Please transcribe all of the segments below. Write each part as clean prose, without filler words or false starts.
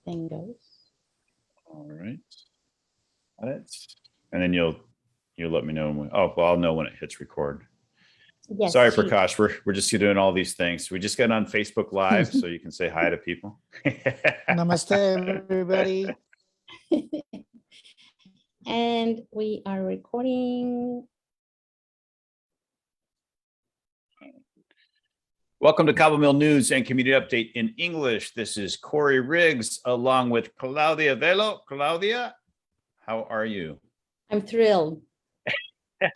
thing goes. All right. Got it. And then you'll let me know when I'll know when it hits record. Yes. Sorry, Prakash, we're just doing all these things. We just got on Facebook Live, so you can say hi to people. Namaste, everybody. And we are recording. Welcome to Cabomil News and Community Update in English. This is Korey Riggs along with Claudia Velo. Claudia, how are you? I'm thrilled.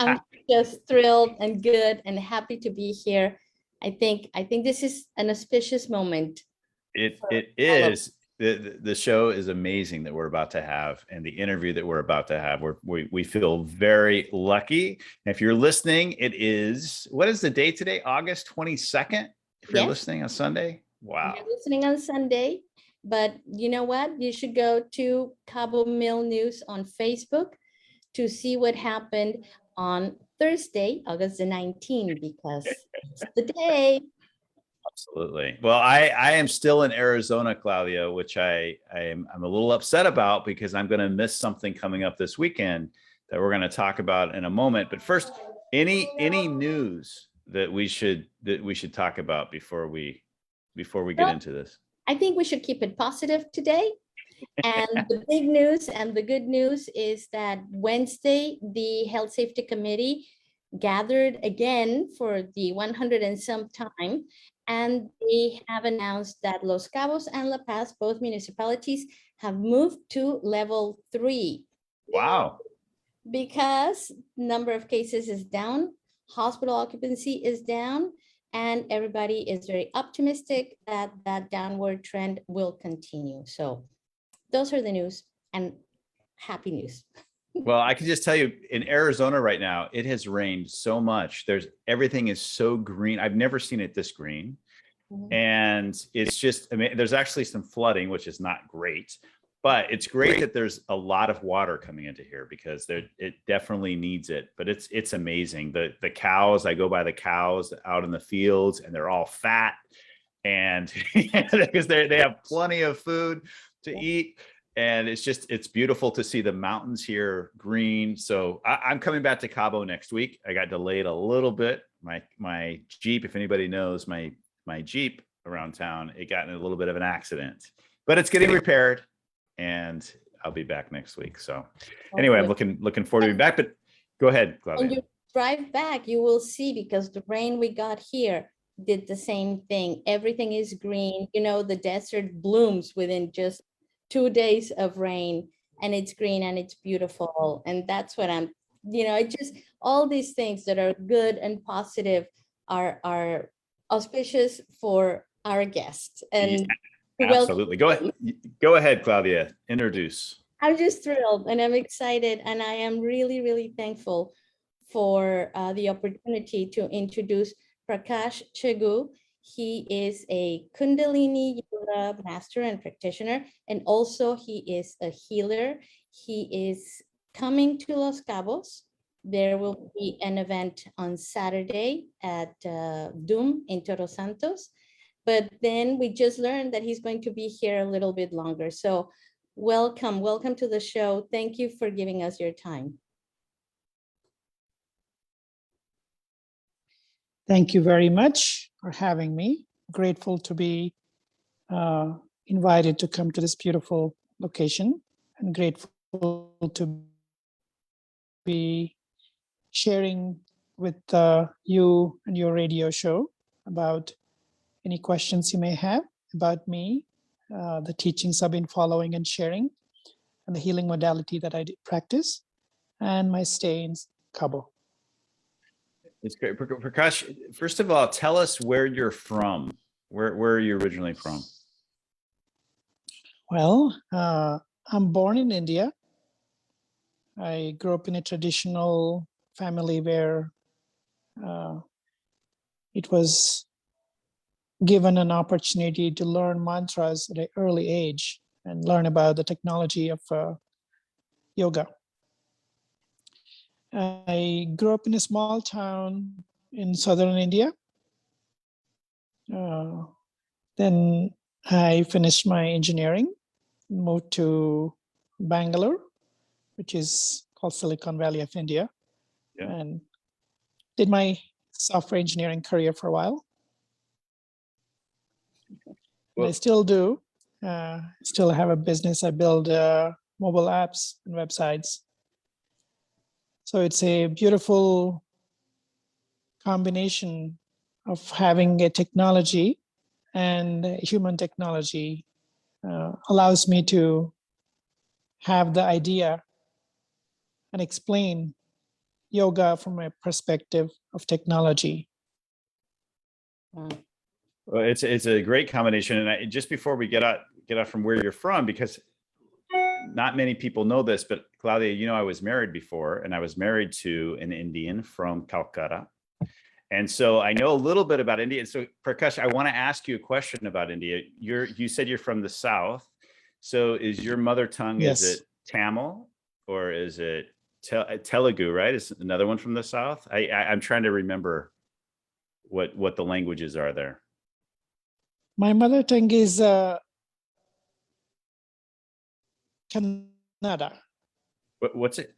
I'm just thrilled and good and happy to be here. I think this is an auspicious moment. It is. The show is amazing that we're about to have, and the interview that we're about to have. We feel very lucky. And if you're listening, it is, what is the date today? August 22nd. If you're listening on Sunday. Wow. You're listening on Sunday, but you know what? You should go to Cabomil News on Facebook to see what happened on Thursday, August the 19th, because it's the day. Absolutely. Well, I am still in Arizona, Claudia, which I'm a little upset about because I'm going to miss something coming up this weekend that we're going to talk about in a moment. But first, any news that we should talk about before we get into this? I think we should keep it positive today. And the big news and the good news is that Wednesday, the Health Safety Committee gathered again for the 100 and some time, and they have announced that Los Cabos and La Paz, both municipalities, have moved to level 3. Wow. Because number of cases is down, hospital occupancy is down, and everybody is very optimistic that that downward trend will continue. So those are the news, and happy news. Well, I can just tell you, in Arizona right now, it has rained so much. Everything is so green. I've never seen it this green. And it's just, I mean, there's actually some flooding, which is not great, but it's great that there's a lot of water coming into here because it definitely needs it. But it's amazing. The cows, I go by the cows out in the fields, and they're all fat, and because they have plenty of food to eat. And it's beautiful to see the mountains here green. So I'm coming back to Cabo next week. I got delayed a little bit. My Jeep, if anybody knows my Jeep around town, it got in a little bit of an accident, but it's getting repaired, and I'll be back next week. So anyway, I'm looking forward to being back, but go ahead, Claudia. When you drive back, you will see, because the rain we got here did the same thing. Everything is green. You know, the desert blooms within just 2 days of rain, and it's green and it's beautiful. And that's what I'm, it just, all these things that are good and positive are auspicious for our guests. And yeah, absolutely. Go ahead, Claudia, introduce. I'm just thrilled and I'm excited, and I am really, really thankful for the opportunity to introduce Prakash Chegu. He is a Kundalini Yoga master and practitioner, and also he is a healer. He is coming to Los Cabos. There will be an event on Saturday at Doom in Todos Santos. But then we just learned that he's going to be here a little bit longer. So welcome to the show. Thank you for giving us your time. Thank you very much for having me. Grateful to be invited to come to this beautiful location, and grateful to be sharing with you and your radio show about any questions you may have about me, the teachings I've been following and sharing, and the healing modality that I practice, and my stay in Cabo. It's great. Prakash, first of all, tell us where you're from. Where are you originally from? Well, I'm born in India. I grew up in a traditional family where it was given an opportunity to learn mantras at an early age and learn about the technology of yoga. I grew up in a small town in southern India. Then I finished my engineering moved to Bangalore, which is called Silicon Valley of India, Yeah. and did my software engineering career for a while. And I still do. Still have a business. I build mobile apps and websites. So it's a beautiful combination of having a technology and human technology allows me to have the idea and explain yoga from a perspective of technology. Wow. Well, it's a great combination. And just before we get out from where you're from, because not many people know this, but Claudia, you know, I was married before, and I was married to an Indian from Calcutta. And so I know a little bit about India. And so Prakash, I want to ask you a question about India. You said you're from the South. So is your mother tongue, Yes. is it Tamil or is it Telugu, right? Is another one from the South? I'm trying to remember what the languages are there. My mother tongue is Kannada. What's it?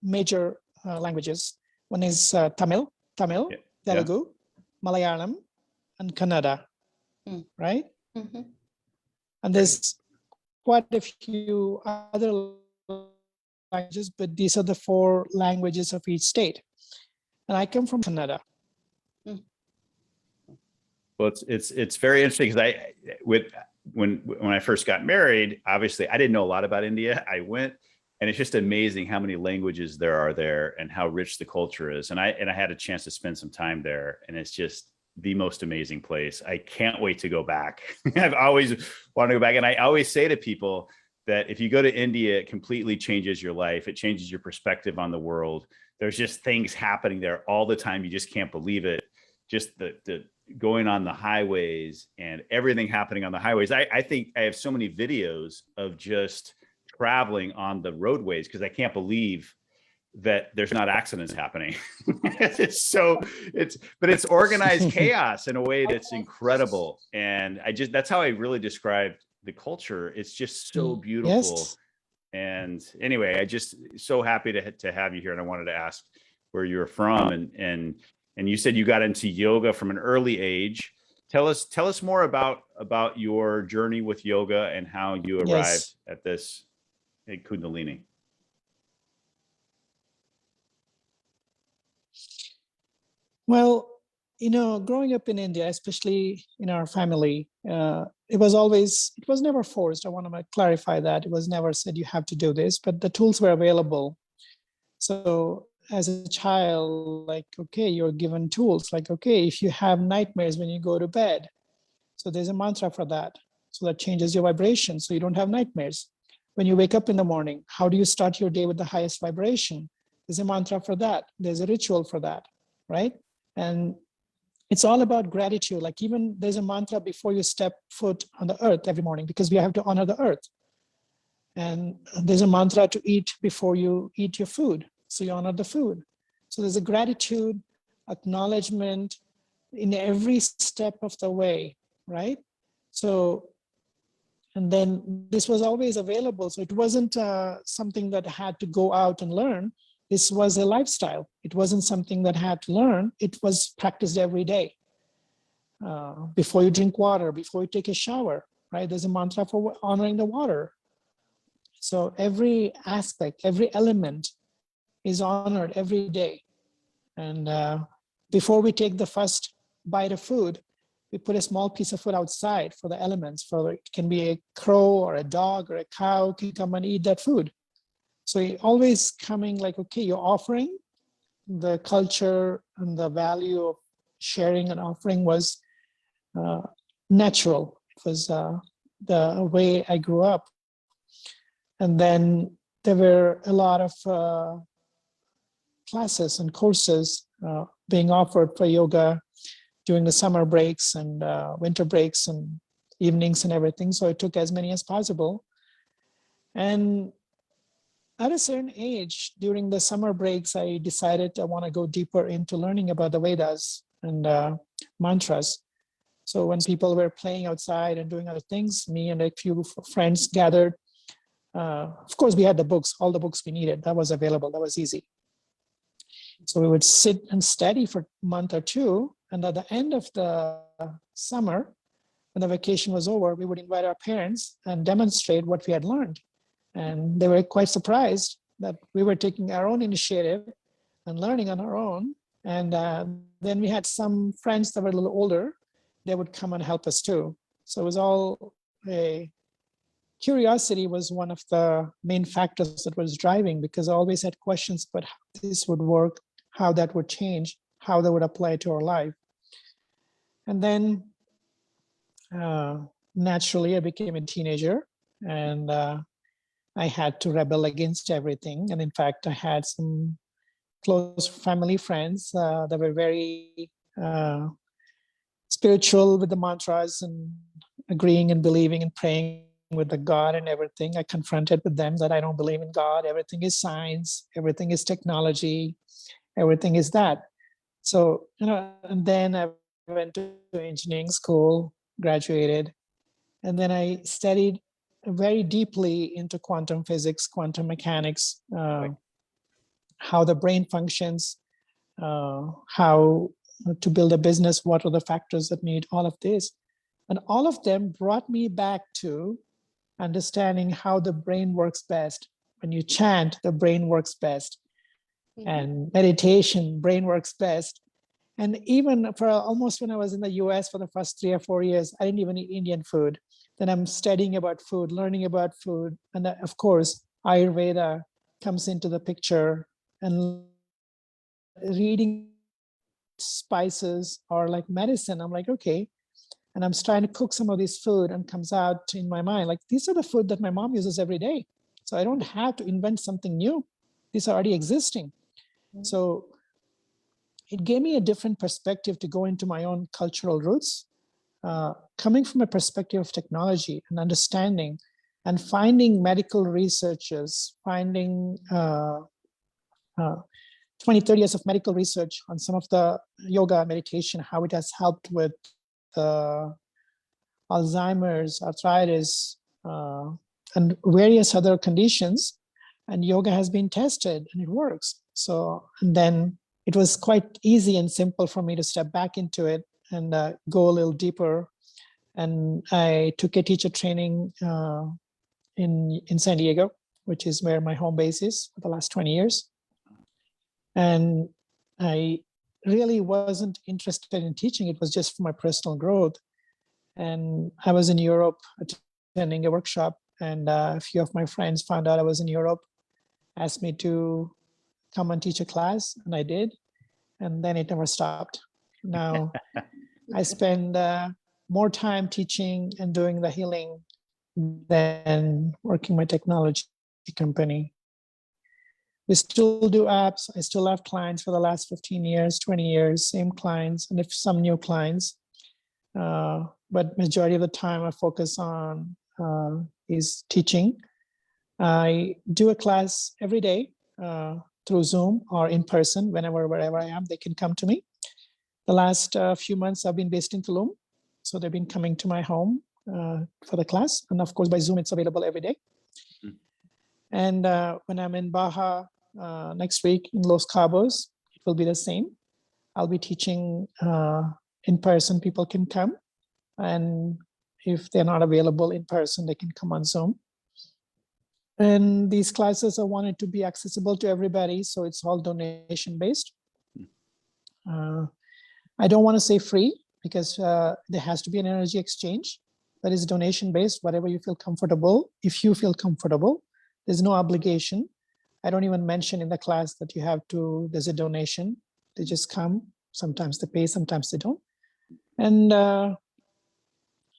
Major languages. One is Tamil, Yeah. Telugu, Malayalam, and Kannada, right? Mm-hmm. And there's quite a few other languages, but these are the 4 languages of each state. And I come from Kannada. Well, it's very interesting because when I first got married, obviously I didn't know a lot about India. I went, and it's just amazing how many languages there are there and how rich the culture is. And I had a chance to spend some time there, and it's just the most amazing place. I can't wait to go back. I've always wanted to go back, and I always say to people that if you go to India, it completely changes your life. It changes your perspective on the world. There's just things happening there all the time. You just can't believe it. Just the going on the highways and everything happening on the highways. I think I have so many videos of just traveling on the roadways because I can't believe that there's not accidents happening. But it's organized chaos in a way that's incredible. And that's how I really described the culture. It's just so beautiful. Yes. And anyway, I just so happy to have you here. And I wanted to ask where you're from, and you said you got into yoga from an early age. Tell us more about your journey with yoga and how you arrived at this Kundalini. Well, growing up in India, especially in our family, it was never forced. I want to clarify that. It was never said you have to do this, but the tools were available. So as a child, like, okay, you're given tools, like, okay, if you have nightmares when you go to bed, so there's a mantra for that. So that changes your vibration, so you don't have nightmares. When you wake up in the morning, how do you start your day with the highest vibration? There's a mantra for that. There's a ritual for that, right? And it's all about gratitude. Like, even there's a mantra before you step foot on the earth every morning, because we have to honor the earth. And there's a mantra to eat before you eat your food, so you honor the food. So there's a gratitude, acknowledgement in every step of the way, right? So, and then this was always available. So it wasn't something that had to go out and learn. This was a lifestyle. It wasn't something that had to learn. It was practiced every day. Before you drink water, before you take a shower, right? There's a mantra for honoring the water. So every aspect, every element is honored every day. And before we take the first bite of food, we put a small piece of food outside for the elements. It can be a crow or a dog or a cow can come and eat that food. So you're always coming like, okay, you're offering. The culture and the value of sharing and offering was natural. It was the way I grew up. And then there were a lot of classes and courses being offered for yoga during the summer breaks and winter breaks and evenings and everything. So I took as many as possible. And at a certain age, during the summer breaks, I decided I want to go deeper into learning about the Vedas and mantras. So when people were playing outside and doing other things, me and a few friends gathered. Of course, we had the books, all the books we needed. That was available. That was easy. So we would sit and study for a month or two. And at the end of the summer, when the vacation was over, we would invite our parents and demonstrate what we had learned. And they were quite surprised that we were taking our own initiative and learning on our own. And then we had some friends that were a little older. They would come and help us too. So it was all curiosity was one of the main factors that was driving, because I always had questions about how this would work, how that would change, how that would apply to our life. And then naturally I became a teenager, and I had to rebel against everything. And in fact, I had some close family friends that were very spiritual with the mantras and agreeing and believing and praying with the God and everything. I confronted with them that I don't believe in God. Everything is science. Everything is technology. Everything is that. So, and then I went to engineering school, graduated, and then I studied very deeply into quantum physics, quantum mechanics, how the brain functions, how to build a business, what are the factors that need all of this. And all of them brought me back to understanding how the brain works best. When you chant, the brain works best. And meditation, brain works best. And even for almost when I was in the US for the first 3 or 4 years, I didn't even eat Indian food. Then I'm studying about food, learning about food. And of course, Ayurveda comes into the picture, and reading spices or like medicine. I'm like, okay. And I'm trying to cook some of this food, and comes out in my mind, like, these are the food that my mom uses every day. So I don't have to invent something new. These are already existing. So it gave me a different perspective to go into my own cultural roots, coming from a perspective of technology and understanding, and finding medical researchers, finding 20, 30 years of medical research on some of the yoga meditation, how it has helped with Alzheimer's, arthritis, and various other conditions. And yoga has been tested and it works. So, and then it was quite easy and simple for me to step back into it and go a little deeper. And I took a teacher training in San Diego, which is where my home base is for the last 20 years. And I really wasn't interested in teaching. It was just for my personal growth. And I was in Europe attending a workshop, and a few of my friends found out I was in Europe, asked me to come and teach a class, and I did. And then it never stopped. Now I spend more time teaching and doing the healing than working my technology company. We still do apps. I still have clients for the last 15 years, 20 years, same clients, and if some new clients. But majority of the time I focus on is teaching. I do a class every day through Zoom or in person, wherever I am, they can come to me. The last few months I've been based in Tulum. So they've been coming to my home for the class. And of course, by Zoom, it's available every day. And when I'm in Baja next week in Los Cabos, it will be the same. I'll be teaching in person. People can come. And if they're not available in person, they can come on Zoom. And these classes are wanted to be accessible to everybody. So it's all donation based. I don't want to say free, because there has to be an energy exchange. That is donation based, whatever you feel comfortable. If you feel comfortable, there's no obligation. I don't even mention in the class that you have to, there's a donation. They just come. Sometimes they pay, sometimes they don't. And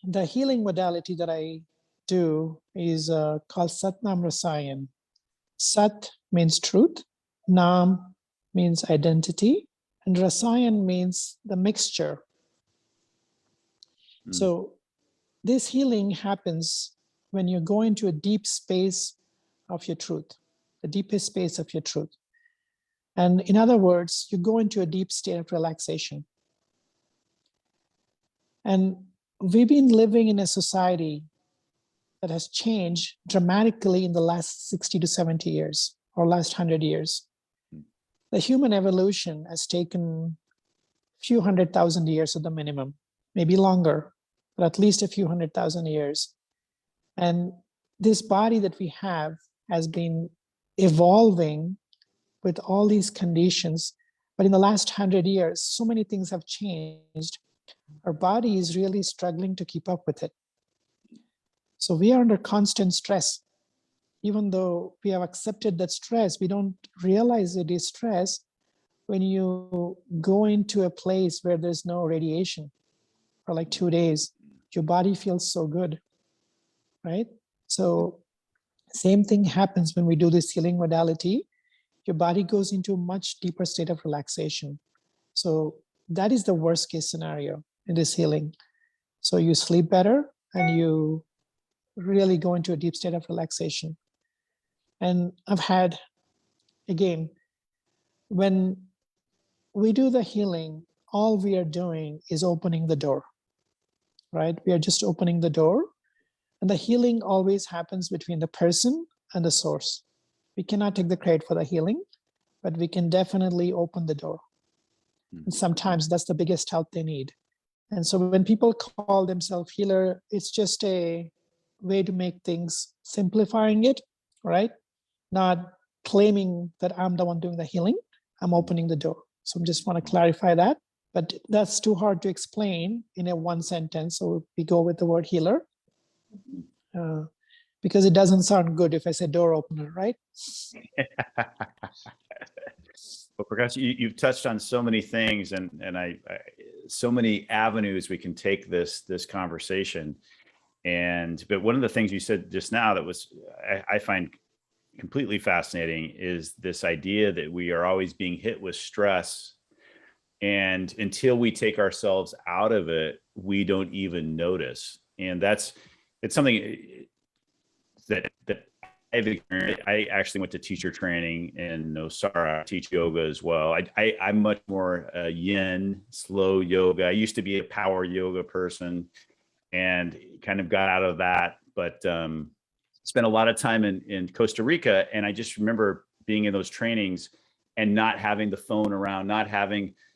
the healing modality that I do is called Satnam Rasayan. Sat means truth, Nam means identity, and Rasayan means the mixture. So this healing happens when you go into a deep space of your truth, the deepest space of your truth. And in other words, you go into a deep state of relaxation. And we've been living in a society that has changed dramatically in the last 60 to 70 years or last 100 years. The human evolution has taken a few 100,000 years at the minimum, maybe longer, but at least a few 100,000 years. And this body that we have has been evolving with all these conditions. But in the last 100 years, so many things have changed. Our body is really struggling to keep up with it. So we are under constant stress. Even though we have accepted that stress, we don't realize it is stress when you go into a place where there's no radiation for like 2 days. Your body feels so good, right? So same thing happens when we do this healing modality. Your body goes into a much deeper state of relaxation. So that is the worst case scenario in this healing. So you sleep better and you really go into a deep state of relaxation. And I've had, again, when we do the healing, all we are doing is opening the door, right? We are just opening the door. And the healing always happens between the person and the source. We cannot take the credit for the healing, but we can definitely open the door. And sometimes that's the biggest help they need. And so when people call themselves healer, it's just a way to make things, simplifying it, right? Not claiming that I'm the one doing the healing, I'm opening the door. So I just want to clarify that, but that's too hard to explain in a one sentence. So we go with the word healer because it doesn't sound good if I say door opener, right? Well, Prakash, you've touched on so many things, and I so many avenues we can take this conversation. But one of the things you said just now that was I find completely fascinating is this idea that we are always being hit with stress, and until we take ourselves out of it, we don't even notice. And it's something that I actually went to teacher training in Nosara. I teach yoga as well. I'm much more yin, slow yoga. I used to be a power yoga person and kind of got out of that, but spent a lot of time in Costa Rica. And I just remember being in those trainings and not having the phone around,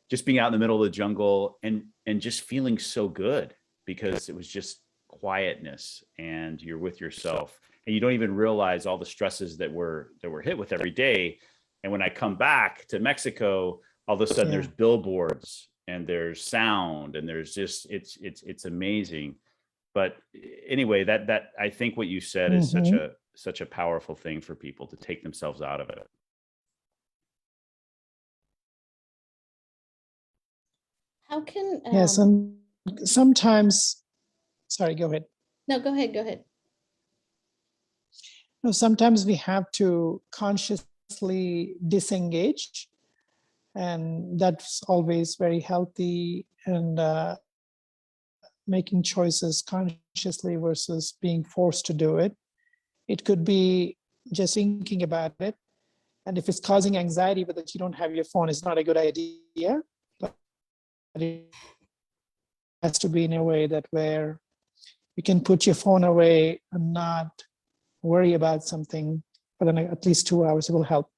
just being out in the middle of the jungle and just feeling so good because it was just quietness and you're with yourself. And you don't even realize all the stresses that we're hit with every day. And when I come back to Mexico, all of a sudden there's billboards and there's sound and there's just, it's amazing. But anyway, that I think what you said is such a powerful thing for people to take themselves out of it. How can yes, and sometimes, sorry, go ahead. No, go ahead. No, sometimes we have to consciously disengage, and that's always very healthy, and making choices consciously versus being forced to do it. It could be just thinking about it, and if it's causing anxiety but that you don't have your phone, it's not a good idea, but it has to be in a way that where you can put your phone away and not worry about something for at least 2 hours. It will help.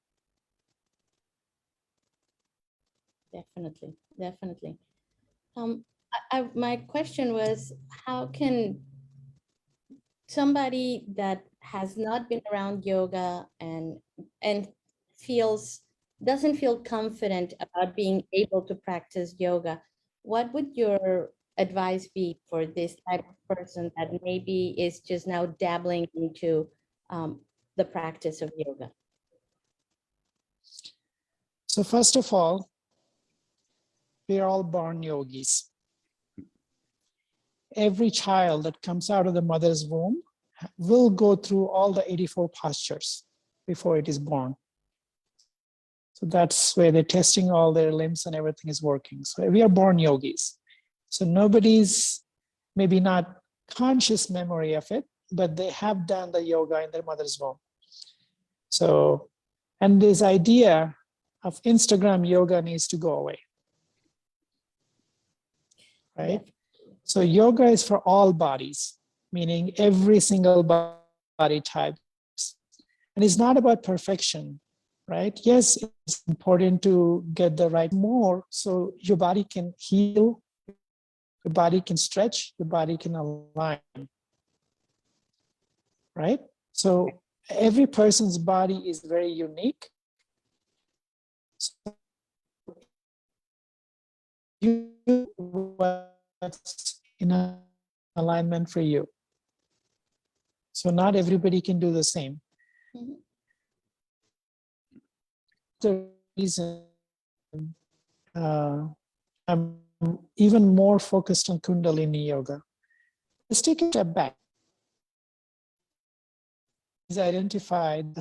Definitely. My question was, how can somebody that has not been around yoga and doesn't feel confident about being able to practice yoga, what would your advice be for this type of person that maybe is just now dabbling into the practice of yoga? So first of all, we are all born yogis. Every child that comes out of the mother's womb will go through all the 84 postures before it is born. So that's where they're testing all their limbs and everything is working. So we are born yogis. So nobody's maybe not conscious memory of it, but they have done the yoga in their mother's womb. So, and this idea of Instagram yoga needs to go away, right? So yoga is for all bodies, meaning every single body type. And it's not about perfection, right? Yes, it's important to get the right more so your body can heal, your body can stretch, your body can align, right? So every person's body is very unique. So you what's in alignment for you. So not everybody can do the same. Mhm. The reason I'm even more focused on Kundalini Yoga. Let's take a step back. Is identified.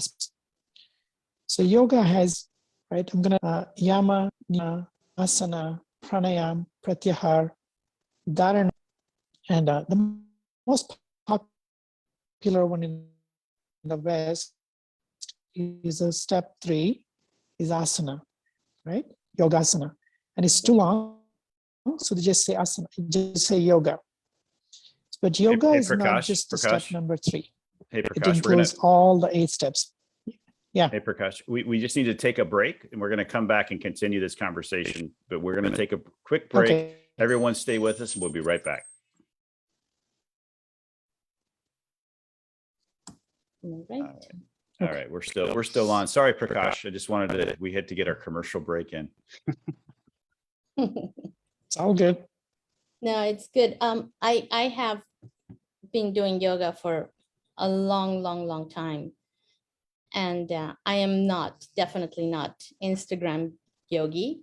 So yoga has, right? I'm gonna yama, niyama, asana, pranayam, pratyahar, dharana, and the most popular one in the West is a step 3 is asana, right? Yogasana, and it's too long, so they just say asana, just say yoga. But yoga Hey, is not just the step Prakash. number 3. Hey, It Prakash, includes all the 8 steps. Yeah. Hey, Prakash, we just need to take a break and we're going to come back and continue this conversation, but we're going to take a quick break. Okay. Everyone stay with us and we'll be right back. All right. All right. We're still on. Sorry, Prakash. I just we had to get our commercial break in. It's all good. No, it's good. I have been doing yoga for a long time. And I am definitely not Instagram yogi.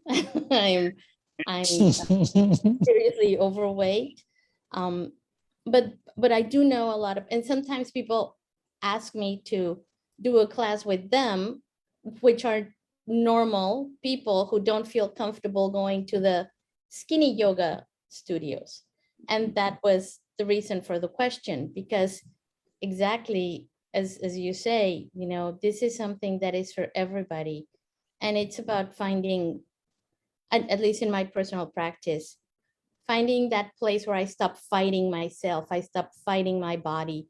I'm seriously overweight. But I do know a lot of, and sometimes people ask me to do a class with them, which are normal people who don't feel comfortable going to the skinny yoga studios. And that was the reason for the question, because exactly as you say, this is something that is for everybody. And it's about finding, at least in my personal practice, finding that place where I stop fighting myself, I stop fighting my body,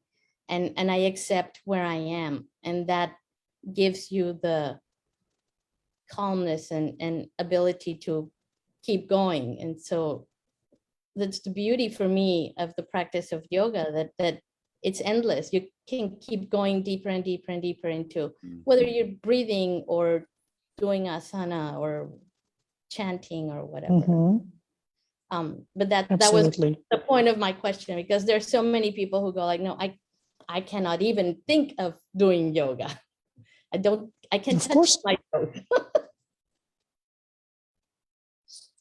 and I accept where I am. And that gives you the calmness and ability to keep going. And so that's the beauty for me of the practice of yoga, that it's endless. You can keep going deeper and deeper and deeper into whether you're breathing or doing asana or chanting or whatever. But that was Absolutely. the point of my question, because there's so many people who go like, no, I cannot even think of doing yoga. I can Of touch course. my toes.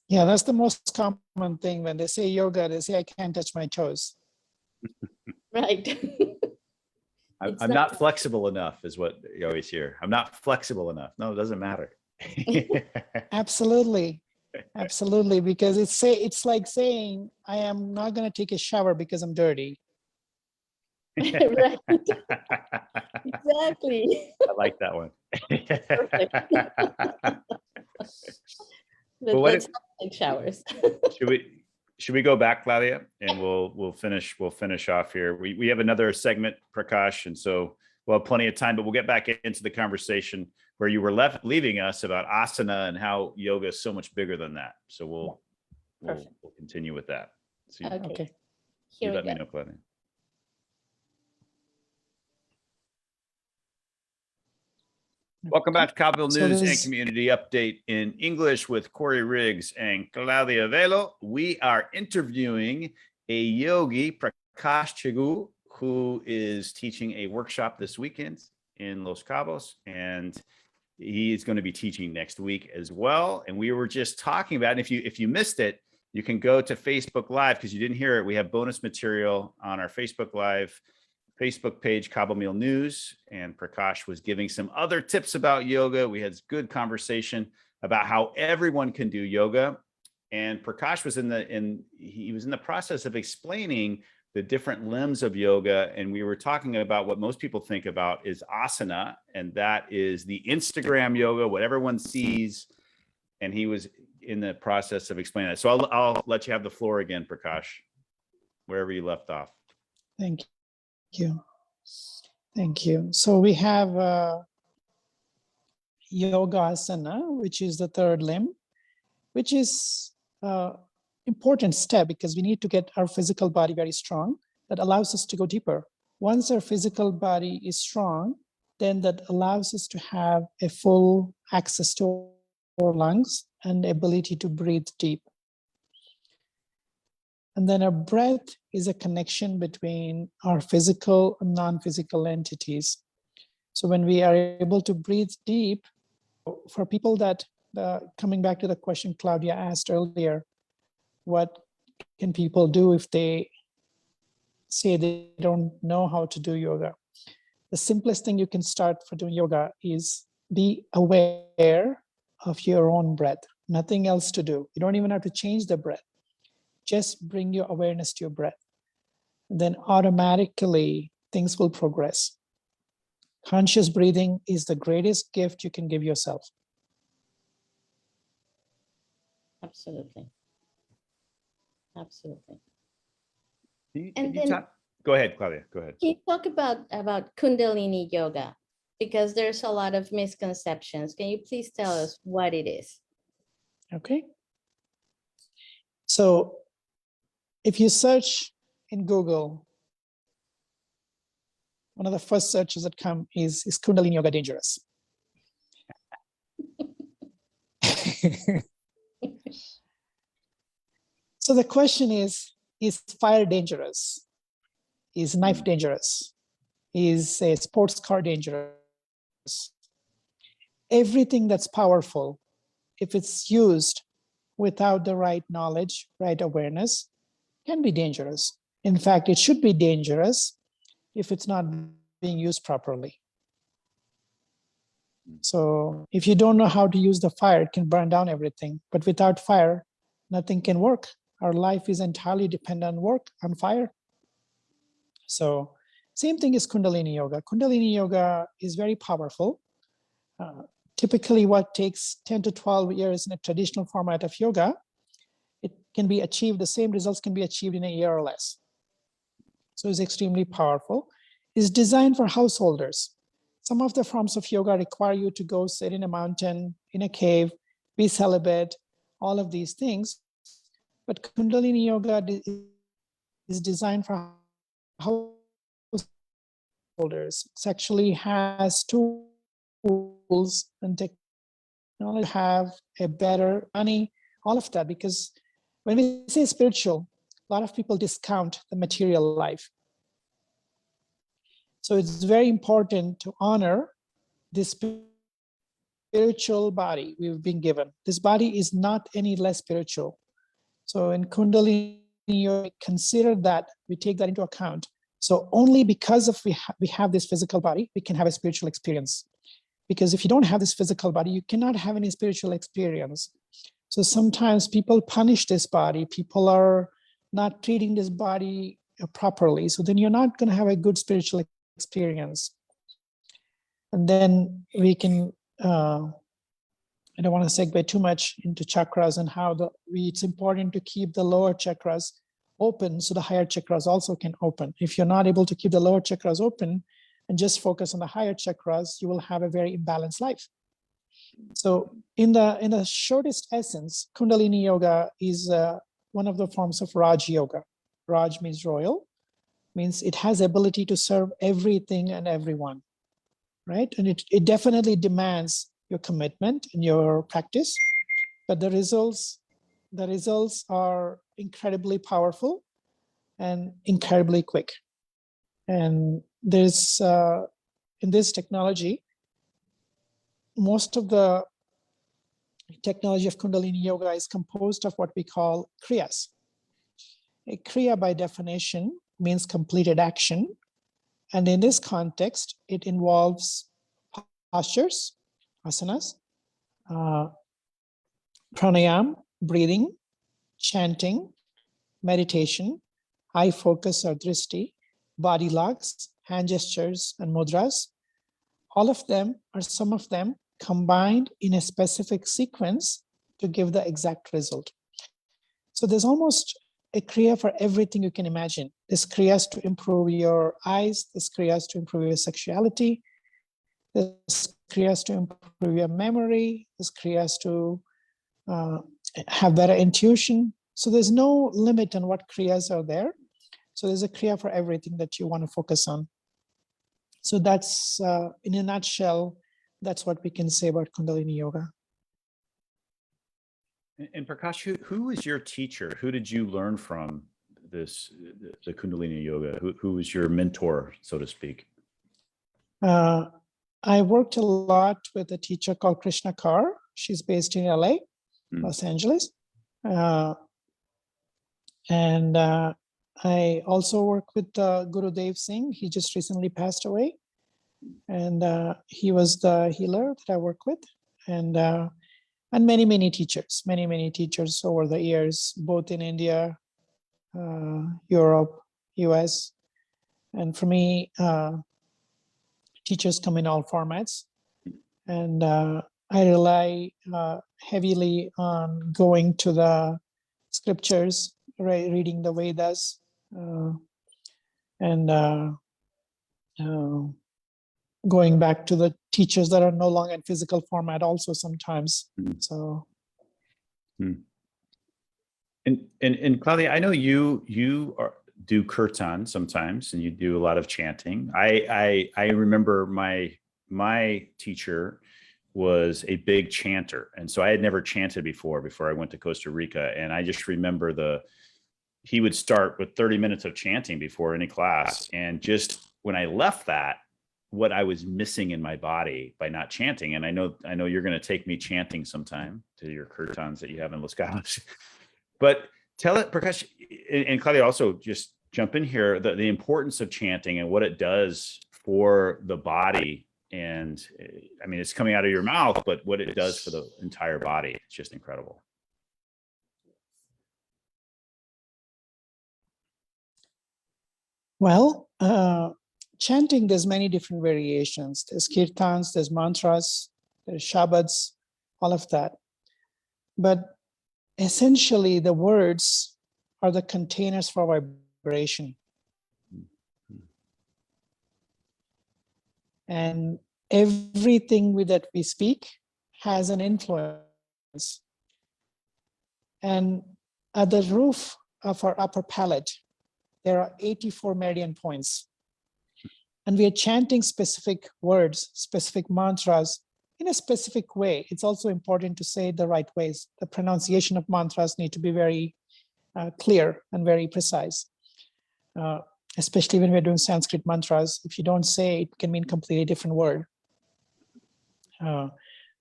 Yeah, that's the most common thing when they say yoga, they say I can't touch my toes. Right. I'm not flexible enough is what you always hear. I'm not flexible enough. No, it doesn't matter. Absolutely. Absolutely. Because it's like saying I am not going to take a shower because I'm dirty. Right. Exactly. I like that one. But let's not take showers. Should we go back, Claudia, and we'll finish off here. We have another segment, Prakash, and so we'll have plenty of time, but we'll get back into the conversation where you were leaving us about asana and how yoga is so much bigger than that. So we'll continue with that. So Okay. You let me know, Claudia. Welcome back to Cabomil News and Community Update in English with Korey Riggs and Claudia Velo. We are interviewing a yogi, Prakash Chegu, who is teaching a workshop this weekend in Los Cabos, and he is going to be teaching next week as well. And we were just talking about, and if you missed it, you can go to Facebook Live because you didn't hear it. We have bonus material on our Facebook Live Facebook page, Cabomil News, and Prakash was giving some other tips about yoga. We had good conversation about how everyone can do yoga, and Prakash was in the process of explaining the different limbs of yoga, and we were talking about what most people think about is asana, and that is the Instagram yoga, what everyone sees, and he was in the process of explaining that. So I'll let you have the floor again, Prakash. wherever you left off. Thank you. Thank you. So we have Yoga Asana, which is the third limb, which is important step because we need to get our physical body very strong. That allows us to go deeper. Once our physical body is strong, then that allows us to have a full access to our lungs and ability to breathe deep. And then our breath is a connection between our physical and non-physical entities. So when we are able to breathe deep, for people that, coming back to the question Claudia asked earlier, what can people do if they say they don't know how to do yoga? The simplest thing you can start for doing yoga is be aware of your own breath, nothing else to do. You don't even have to change the breath. Just bring your awareness to your breath. Then automatically things will progress. Conscious breathing is the greatest gift you can give yourself. Absolutely. Absolutely. Can you talk? Go ahead, Claudia. Go ahead. Can you talk about Kundalini Yoga? Because there's a lot of misconceptions. Can you please tell us what it is? Okay. So if you search in Google, one of the first searches that come is Kundalini Yoga dangerous? So the question is fire dangerous? Is knife dangerous? Is a sports car dangerous? Everything that's powerful, if it's used without the right knowledge, right awareness, can be dangerous. In fact, it should be dangerous if it's not being used properly. So if you don't know how to use the fire, it can burn down everything. But without fire, nothing can work. Our life is entirely dependent on fire. So same thing is Kundalini Yoga. Kundalini Yoga is very powerful. Typically what takes 10 to 12 years in a traditional format of yoga, it can be achieved, the same results can be achieved in a year or less. So it's extremely powerful. It's designed for householders. Some of the forms of yoga require you to go sit in a mountain, in a cave, be celibate, all of these things. But Kundalini Yoga is designed for householders. It actually has tools and technology to have a better money, all of that. Because when we say spiritual, a lot of people discount the material life. So it's very important to honor this spiritual body we've been given. This body is not any less spiritual. So in Kundalini, you consider that, we take that into account. So only because of we have this physical body, we can have a spiritual experience. Because if you don't have this physical body, you cannot have any spiritual experience. So sometimes people punish this body. People are not treating this body properly. So then you're not going to have a good spiritual experience. And then we can, I don't want to segue too much into chakras and how it's important to keep the lower chakras open so the higher chakras also can open. If you're not able to keep the lower chakras open and just focus on the higher chakras, you will have a very imbalanced life. So in the shortest essence, Kundalini Yoga is one of the forms of Raj Yoga. Raj means royal, means it has ability to serve everything and everyone, right? And it definitely demands your commitment and your practice, but the results are incredibly powerful and incredibly quick. And there's in this technology, most of the technology of Kundalini Yoga is composed of what we call kriyas. A kriya by definition means completed action. And in this context, it involves postures, asanas, pranayam, breathing, chanting, meditation, eye focus or drishti, body locks, hand gestures, and mudras. All of them, or some of them, combined in a specific sequence to give the exact result. So there's almost a kriya for everything you can imagine. This kriya is to improve your eyes. This kriya is to improve your sexuality. This kriya is to improve your memory. This kriya is to have better intuition. So there's no limit on what kriyas are there. So there's a kriya for everything that you want to focus on. So that's, in a nutshell, that's what we can say about Kundalini Yoga. And Prakash, who was your teacher? Who did you learn from the Kundalini Yoga? Who was your mentor, so to speak? I worked a lot with a teacher called Krishna Kaur. She's based in LA, Los Angeles. And I also work with Guru Dev Singh. He just recently passed away. And he was the healer that I work with. And many teachers over the years, both in India, Europe, US. And for me, teachers come in all formats. And I rely heavily on going to the scriptures, right, reading the Vedas, and going back to the teachers that are no longer in physical format also sometimes. So. And Claudia, I know you do kirtan sometimes, and you do a lot of chanting. I remember my teacher was a big chanter, and so I had never chanted before I went to Costa Rica, and I just remember he would start with 30 minutes of chanting before any class, and just when I left that, what I was missing in my body by not chanting. And I know you're going to take me chanting sometime to your kirtans that you have in Los Gatos. But tell it, Prakash, and Claudia, also just jump in here, the importance of chanting and what it does for the body. And I mean, it's coming out of your mouth, but what it does for the entire body, it's just incredible. Well, chanting, there's many different variations. There's kirtans, there's mantras, there's shabads, all of that. But essentially, the words are the containers for vibration. And everything that we speak has an influence. And at the roof of our upper palate, there are 84 meridian points. And we are chanting specific words, specific mantras in a specific way. It's also important to say it the right ways. The pronunciation of mantras need to be very clear and very precise. Especially when we're doing Sanskrit mantras, if you don't say it, can mean completely different word.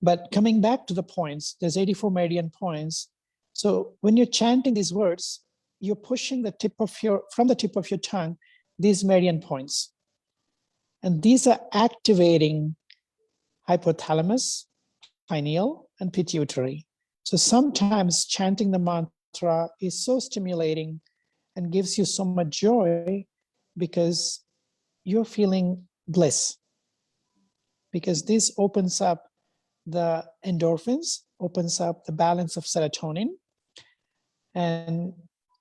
But coming back to the points, there's 84 meridian points. So when you're chanting these words, you're pushing from the tip of your tongue, these meridian points. And these are activating hypothalamus, pineal, and pituitary. So sometimes chanting the mantra is so stimulating and gives you so much joy because you're feeling bliss. Because this opens up the endorphins, opens up the balance of serotonin, and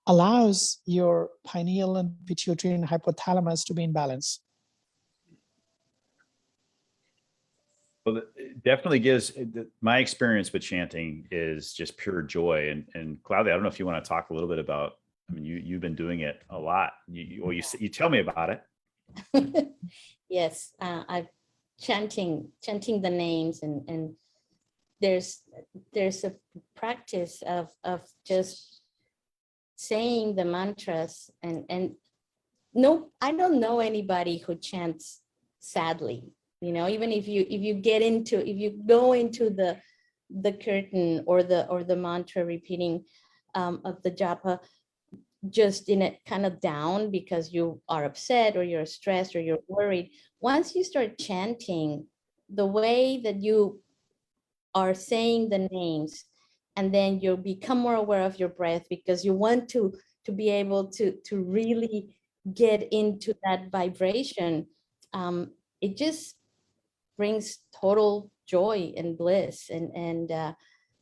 allows your pineal and pituitary and hypothalamus to be in balance. Well, it definitely gives, my experience with chanting is just pure joy. And Claudia, I don't know if you want to talk a little bit about, I mean, you've been doing it a lot. You tell me about it. Yes, I've chanting the names, and there's a practice of just saying the mantras, and no, I don't know anybody who chants sadly. You know, even if you go into the curtain or the mantra repeating of the japa, just in it kind of down because you are upset or you're stressed or you're worried. Once you start chanting, the way that you are saying the names, and then you become more aware of your breath because you want to be able to really get into that vibration. It just brings total joy and bliss, and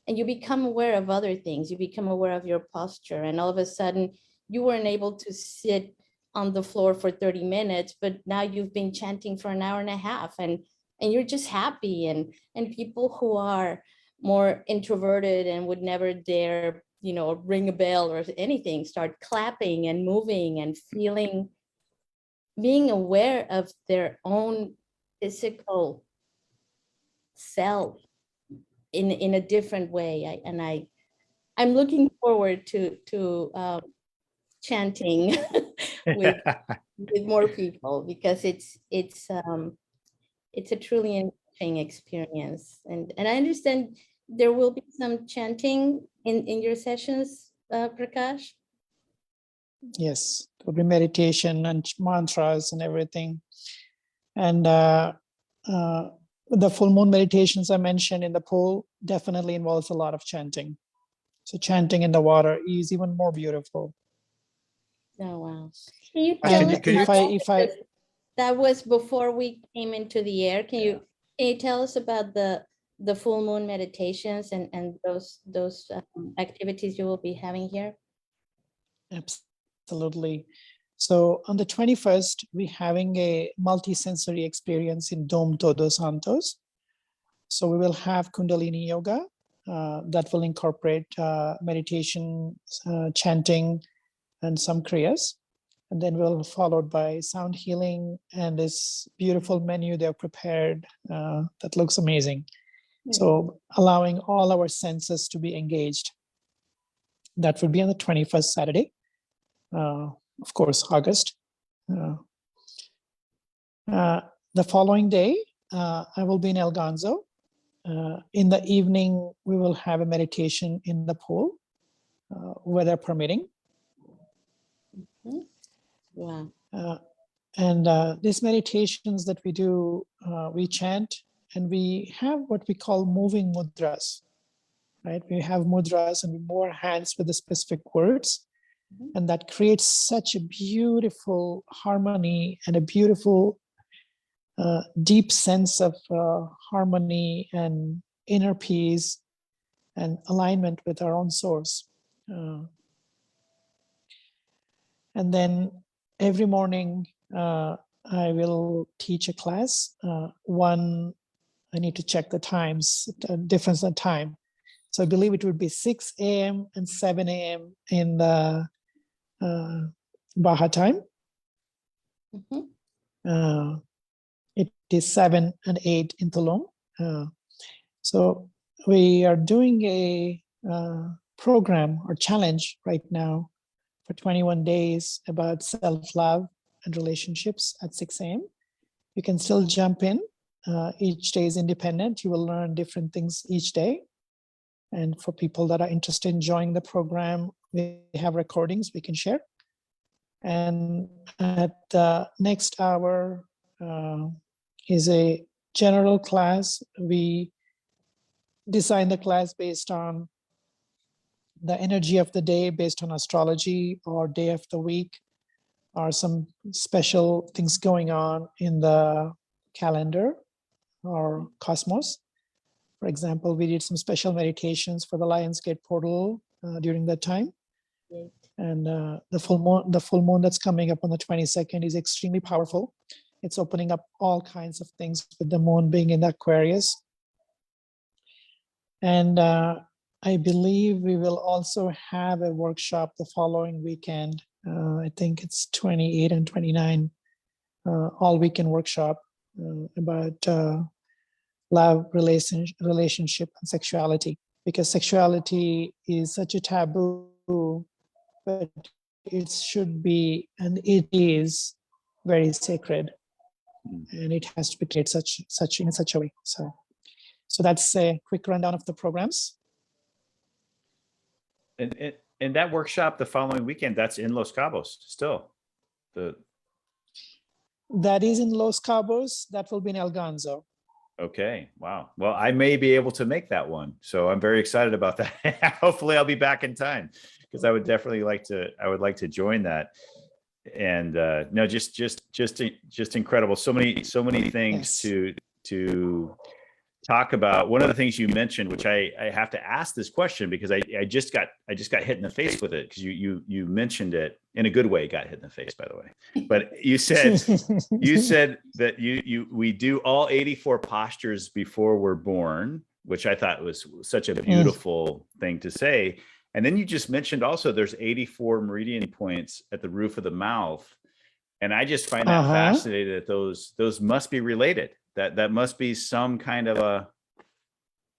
you become aware of other things. You become aware of your posture, and all of a sudden you weren't able to sit on the floor for 30 minutes, but now you've been chanting for an hour and a half, and you're just happy. And people who are more introverted and would never dare, ring a bell or anything, start clapping and moving and feeling, being aware of their own physical self in a different way. I'm looking forward to chanting with more people, because it's a truly interesting experience. And I understand there will be some chanting in your sessions, Prakash. Yes, there'll be meditation and mantras and everything. And the full moon meditations I mentioned in the poll definitely involves a lot of chanting. So chanting in the water is even more beautiful. Oh, wow. Can you Can tell you- us can you- about if I that was before we came into the air. Can you tell us about the full moon meditations and those activities you will be having here? Absolutely. So on the 21st, we're having a multi-sensory experience in Dom Todos Santos. So we will have Kundalini Yoga that will incorporate meditation, chanting, and some kriyas. And then we'll followed by sound healing and this beautiful menu they've prepared that looks amazing. So allowing all our senses to be engaged. That would be on the 21st Saturday. Of course, August. The following day, I will be in El Ganzo. In the evening, we will have a meditation in the pool, weather permitting. Wow. And these meditations that we do, we chant, and we have what we call moving mudras, right? We have mudras and we move our hands with the specific words. And that creates such a beautiful harmony and a beautiful deep sense of harmony and inner peace and alignment with our own source. And then every morning I will teach a class. One, I need to check the times, the difference in time. So I believe it would be 6 a.m. and 7 a.m. in the Baja time. It is 7 and 8 in Tulum. So we are doing a program or challenge right now for 21 days about self-love and relationships at 6 a.m. You can still jump in. Each day is independent. You will learn different things each day. And for people that are interested in joining the program, we have recordings we can share. And at the next hour is a general class. We design the class based on the energy of the day, based on astrology or day of the week, or some special things going on in the calendar or cosmos. For example, we did some special meditations for the Lionsgate portal during that time. Great. And the full moon that's coming up on the 22nd is extremely powerful. It's opening up all kinds of things with the moon being in the Aquarius. And I believe we will also have a workshop the following weekend. I think it's 28 and 29, all weekend workshop about love, relationship, and sexuality. Because sexuality is such a taboo, but it should be, and it is very sacred, and it has to be treated in such a way. So that's a quick rundown of the programs. And that workshop the following weekend, that's in Los Cabos still. That is in Los Cabos. That will be in El Ganzo. Okay. Wow. Well, I may be able to make that one. So I'm very excited about that. Hopefully I'll be back in time, because I would definitely like to join that. And no, just incredible. So many things Yes. to talk about one of the things you mentioned, which I have to ask this question because I just got hit in the face with it, because you mentioned it in a good way. Got hit in the face, by the way. But you said that we do all 84 postures before we're born, which I thought was such a beautiful thing to say. And then you just mentioned also there's 84 meridian points at the roof of the mouth. And I just find that fascinating that those must be related. That must be some kind of a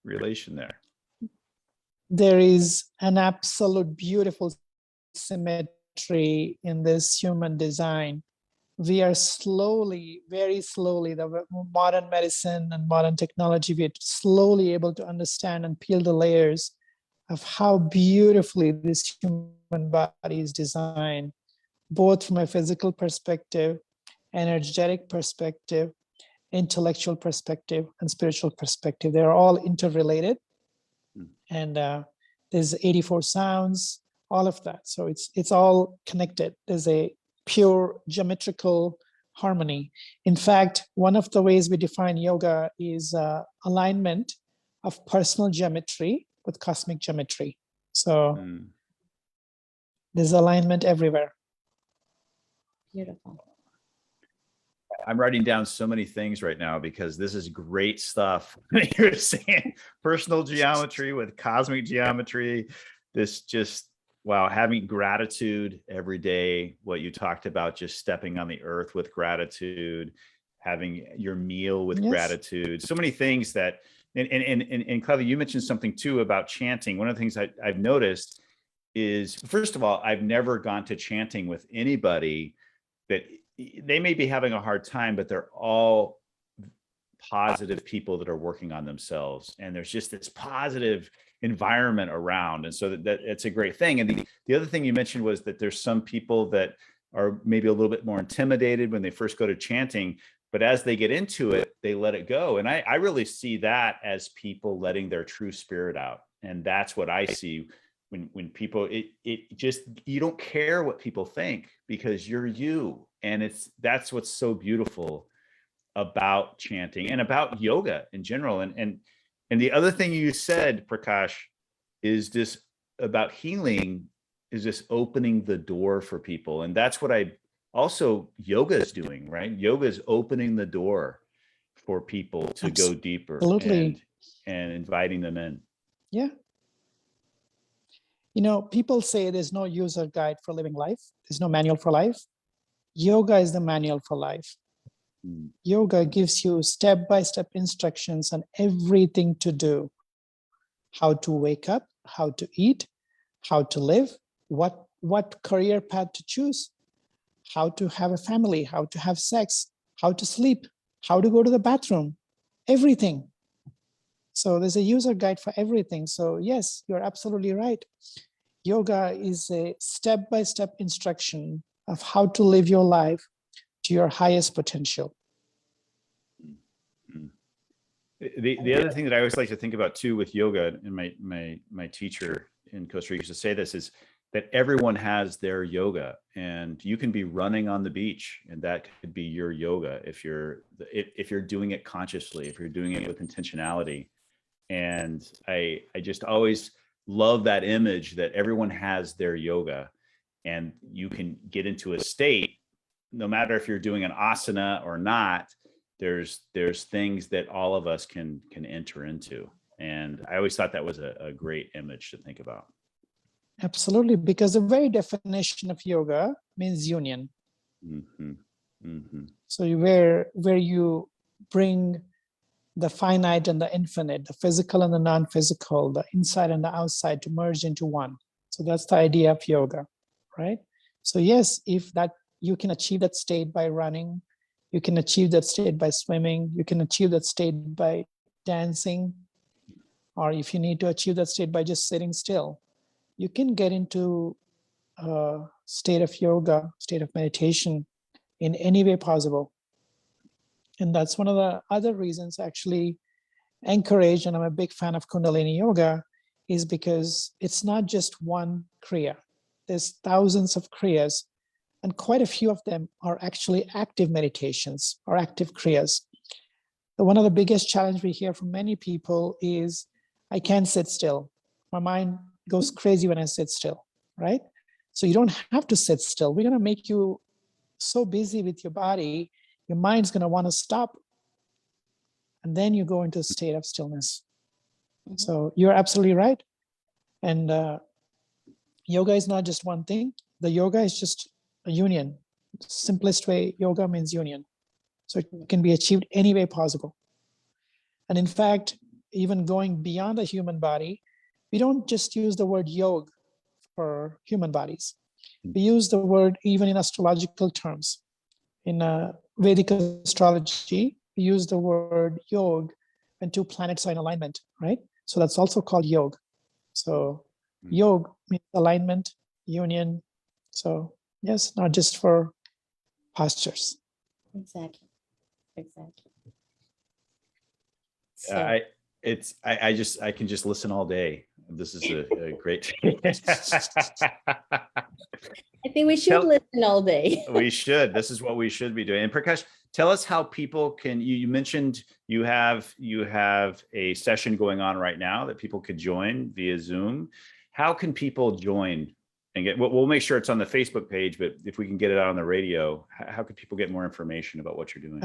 relation there. There is an absolute beautiful symmetry in this human design. We are slowly, very slowly, the modern medicine and modern technology, we're slowly able to understand and peel the layers of how beautifully this human body is designed, both from a physical perspective, energetic perspective, intellectual perspective, and spiritual perspective. They're all interrelated. And there's 84 sounds, all of that. So it's all connected. There's a pure geometrical harmony. In fact, one of the ways we define yoga is alignment of personal geometry with cosmic geometry. So there's alignment everywhere. Beautiful. I'm writing down so many things right now because this is great stuff. You're saying personal geometry with cosmic geometry. This just, wow, having gratitude every day, what you talked about, just stepping on the earth with gratitude, having your meal with gratitude. So many things that, and Claudia, you mentioned something too about chanting. One of the things I've noticed is, first of all, I've never gone to chanting with anybody that they may be having a hard time, but they're all positive people that are working on themselves. And there's just this positive environment around. And so that it's a great thing. And the other thing you mentioned was that there's some people that are maybe a little bit more intimidated when they first go to chanting, but as they get into it, they let it go. And I really see that as people letting their true spirit out. And that's what I see when people, it just, you don't care what people think because you're you. And that's what's so beautiful about chanting and about yoga in general. And the other thing you said, Prakash, is this about healing, is this opening the door for people. And that's what yoga is doing, right? Yoga is opening the door for people to go deeper and inviting them in. Yeah. You know, people say there's no user guide for living life. There's no manual for life. Yoga is the manual for life. Yoga gives you step-by-step instructions on everything to do. How to wake up, how to eat, how to live, what career path to choose, how to have a family, how to have sex, how to sleep, how to go to the bathroom, everything. So there's a user guide for everything. So yes, you're absolutely right. Yoga is a step-by-step instruction of how to live your life to your highest potential. The other thing that I always like to think about too with yoga, and my teacher in Costa Rica used to say this, is that everyone has their yoga, and you can be running on the beach, and that could be your yoga if you're doing it consciously, if you're doing it with intentionality. And I just always love that image that everyone has their yoga, and you can get into a state, no matter if you're doing an asana or not, there's things that all of us can enter into. And I always thought that was a great image to think about. Absolutely, because the very definition of yoga means union. So where you bring the finite and the infinite, the physical and the non-physical, the inside and the outside to merge into one. So that's the idea of yoga, right? So yes, if that you can achieve that state by running, you can achieve that state by swimming, you can achieve that state by dancing, or if you need to achieve that state by just sitting still, you can get into a state of yoga, state of meditation in any way possible. And that's one of the other reasons I actually encourage, and I'm a big fan of Kundalini Yoga, is because it's not just one kriya. There's thousands of kriyas, and quite a few of them are actually active meditations or active kriyas. one of the biggest challenge we hear from many people is, I can't sit still. My mind goes crazy when I sit still, right? So you don't have to sit still. We're going to make you so busy with your body, your mind's going to want to stop. And then you go into a state of stillness. Mhm. So you're absolutely right. And yoga is not just one thing. The yoga is just a union. Simplest way, yoga means union. So it can be achieved any way possible. And in fact, even going beyond the human body, we don't just use the word yoga for human bodies. We use the word even in astrological terms. In Vedic astrology, we use the word yoga when two planets are in alignment, right? So that's also called yoga. So yoga means alignment, union. So yes, not just for postures. Exactly. Exactly. I can just listen all day. This is a great. I think we should listen all day. We should. This is what we should be doing. And Prakash, tell us how people can. You mentioned you have a session going on right now that people could join via Zoom. How can people join and get? We'll make sure it's on the Facebook page, but if we can get it out on the radio, how could people get more information about what you're doing?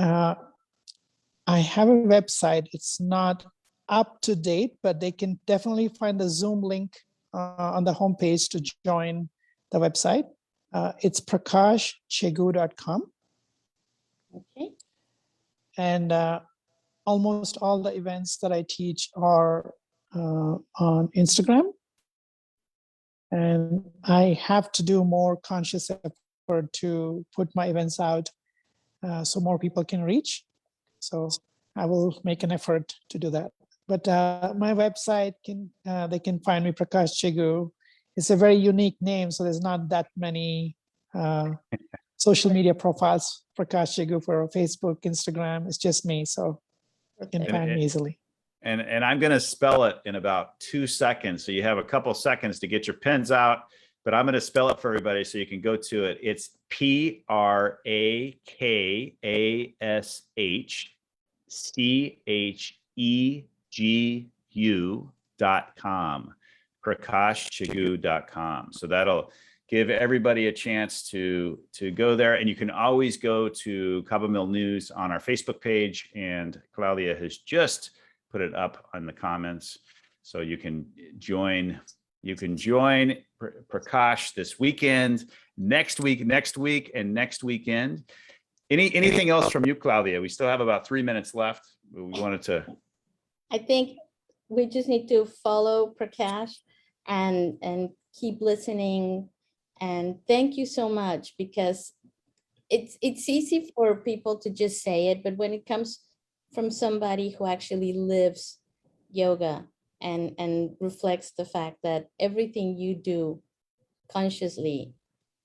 I have a website. It's not up to date, but they can definitely find the Zoom link on the homepage to join the website. It's prakashchegu.com. Okay. And almost all the events that I teach are on Instagram. And I have to do more conscious effort to put my events out so more people can reach. So I will make an effort to do that. But my website, they can find me, Prakash Chegu. It's a very unique name, so there's not that many social media profiles. Prakash Chegu for Facebook, Instagram. It's just me, so you can find me easily. And I'm going to spell it in about 2 seconds. So you have a couple seconds to get your pens out, but I'm going to spell it for everybody so you can go to it. It's PRAKASHCHEGU.com, PrakashChegu.com. So that'll give everybody a chance to go there. And you can always go to Cabomil News on our Facebook page. And Claudia has just put it up on the comments. So you can join Prakash this weekend, next week, and next weekend. Anything else from you, Claudia? We still have about 3 minutes left. We wanted to. I think we just need to follow Prakash and keep listening. And thank you so much, because it's easy for people to just say it, but when it comes from somebody who actually lives yoga and reflects the fact that everything you do consciously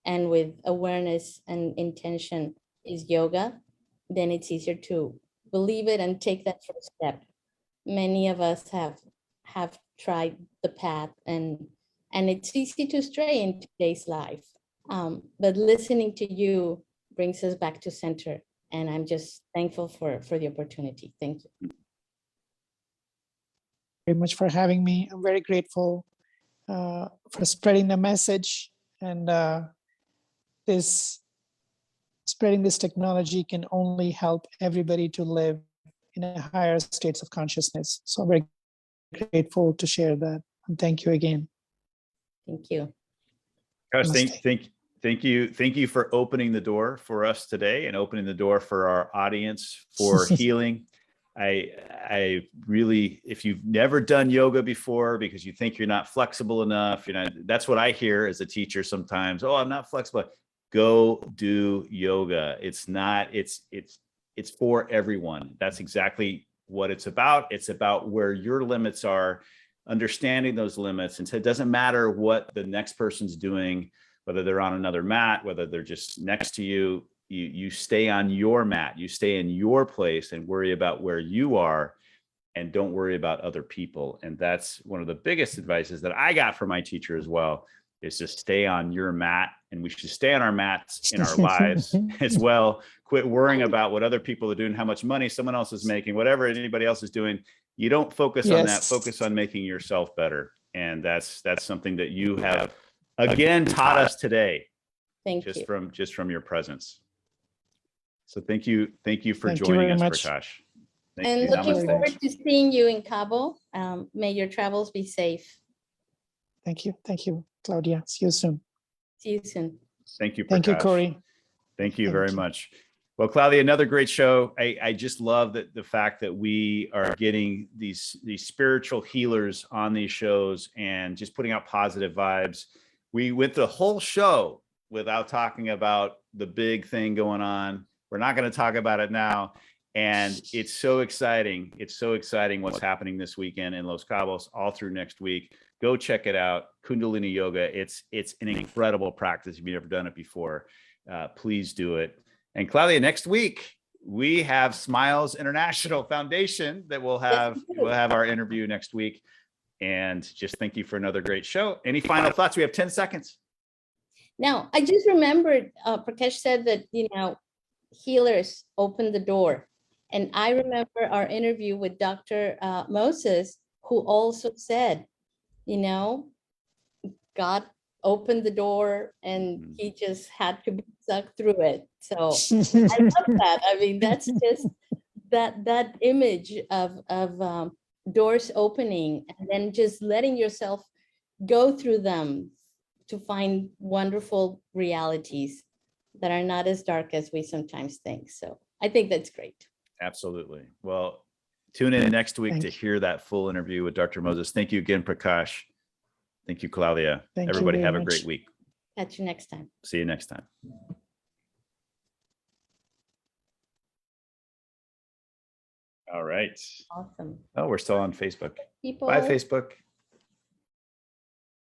and with awareness and intention is yoga, then it's easier to believe it and take that first step. Many of us have tried the path, and it's easy to stray in today's life. But listening to you brings us back to center. And I'm just thankful for the opportunity. Thank you. Very much for having me. I'm very grateful for spreading the message, and spreading this technology can only help everybody to live in a higher states of consciousness. So I'm very grateful to share that. And thank you again. Thank you. Gosh, thank you for opening the door for us today and opening the door for our audience for healing. I really, if you've never done yoga before because you think you're not flexible enough, that's what I hear as a teacher sometimes. Oh, I'm not flexible. Go do yoga. It's for everyone. That's exactly what it's about. It's about where your limits are, understanding those limits. And so it doesn't matter what the next person's doing, whether they're on another mat, whether they're just next to you, you stay on your mat, you stay in your place and worry about where you are and don't worry about other people. And that's one of the biggest advices that I got from my teacher as well, is to stay on your mat. And we should stay on our mats in our lives as well, quit worrying about what other people are doing, how much money someone else is making, whatever anybody else is doing. You don't focus on that. Yes. Focus on making yourself better. And that's something that you have again taught us today. Thank you. Just from your presence. So thank you for Thank you joining very us, much. Prakash. Thank And you. looking Namaste. forward to seeing you in Cabo. May your travels be safe. Thank you. Thank you, Claudia. See you soon. See you soon. Thank you, Prakash. Thank you, Korey. Thank you Thank very you. much. Well, Claudia, another great show. I just love the fact that we are getting these spiritual healers on these shows and just putting out positive vibes. We went the whole show without talking about the big thing going on. We're not going to talk about it now. And it's so exciting. It's so exciting what's happening this weekend in Los Cabos, all through next week. Go check it out. Kundalini Yoga. It's an incredible practice. If you've never done it before, please do it. And Claudia, next week we have Smiles International Foundation that we'll have our interview next week. And just thank you for another great show. Any final thoughts? We have 10 seconds. Now, I just remembered Prakash said that, healers open the door. And I remember our interview with Dr. Moses, who also said, God opened the door and he just had to be sucked through it. So I love that. I mean, that's just that image of doors opening and then just letting yourself go through them to find wonderful realities that are not as dark as we sometimes think. So I think that's great. Absolutely. Well, tune in next week Thank to you. hear that full interview with Dr. Moses. Thank you again, Prakash. Thank you, Claudia. Thank you Everybody very have a much. great week. Catch you next time. See you next time. All right. Awesome. Oh, we're still on Facebook. People. Bye, Facebook.